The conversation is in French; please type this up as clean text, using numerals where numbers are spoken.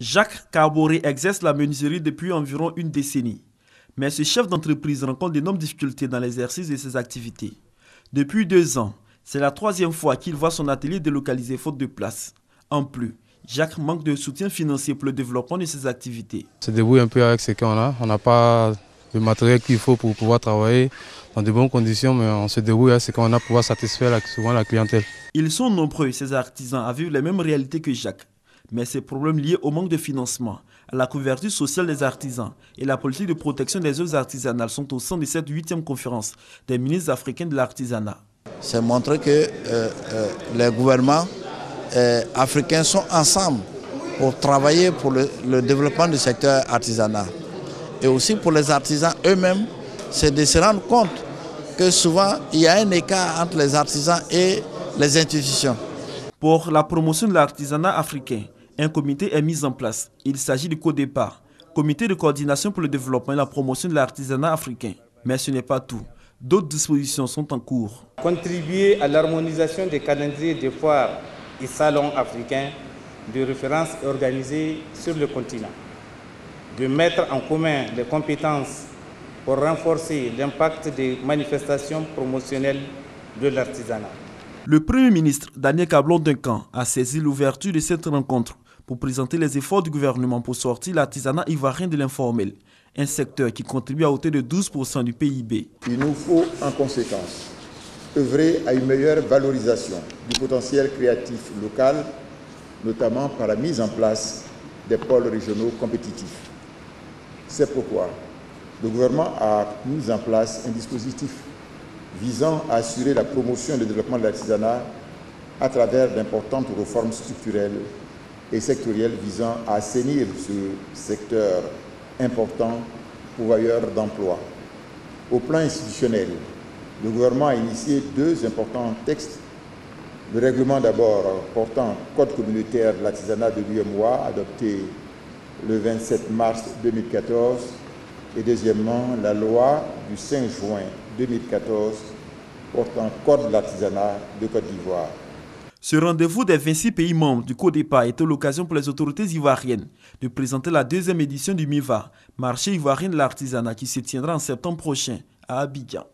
Jacques Carboré exerce la menuiserie depuis environ une décennie. Mais ce chef d'entreprise rencontre d'énormes difficultés dans l'exercice de ses activités. Depuis 2 ans, c'est la 3e fois qu'il voit son atelier délocalisé faute de place. En plus, Jacques manque de soutien financier pour le développement de ses activités. On se débrouille un peu avec ce qu'on a. On n'a pas le matériel qu'il faut pour pouvoir travailler dans de bonnes conditions, mais on se débrouille avec ce qu'on a pour pouvoir satisfaire souvent la clientèle. Ils sont nombreux, ces artisans, à vivre les mêmes réalités que Jacques. Mais ces problèmes liés au manque de financement, à la couverture sociale des artisans et la politique de protection des œuvres artisanales sont au centre de cette 8e conférence des ministres africains de l'artisanat. C'est montrer que les gouvernements africains sont ensemble pour travailler pour le développement du secteur artisanal. Et aussi pour les artisans eux-mêmes, c'est de se rendre compte que souvent il y a un écart entre les artisans et les institutions. Pour la promotion de l'artisanat africain, un comité est mis en place. Il s'agit du CODEPA, Comité de coordination pour le développement et la promotion de l'artisanat africain. Mais ce n'est pas tout. D'autres dispositions sont en cours. Contribuer à l'harmonisation des calendriers des foires et salons africains de référence organisés sur le continent. De mettre en commun les compétences pour renforcer l'impact des manifestations promotionnelles de l'artisanat. Le Premier ministre Daniel Cablon-Duncan a saisi l'ouverture de cette rencontre pour présenter les efforts du gouvernement pour sortir l'artisanat ivoirien de l'informel, un secteur qui contribue à hauteur de 12% du PIB. Il nous faut en conséquence œuvrer à une meilleure valorisation du potentiel créatif local, notamment par la mise en place des pôles régionaux compétitifs. C'est pourquoi le gouvernement a mis en place un dispositif visant à assurer la promotion et le développement de l'artisanat à travers d'importantes réformes structurelles et sectorielles visant à assainir ce secteur important pourvoyeur d'emplois. Au plan institutionnel, le gouvernement a initié 2 importants textes. Le règlement d'abord portant Code communautaire de l'artisanat de l'UEMOA, adopté le 27 mars 2014, et deuxièmement la loi du 5 juin 2014 portant Code de l'artisanat de Côte d'Ivoire. Ce rendez-vous des 26 pays membres du CODEPA était l'occasion pour les autorités ivoiriennes de présenter la 2e édition du MIVA, marché ivoirien de l'artisanat, qui se tiendra en septembre prochain à Abidjan.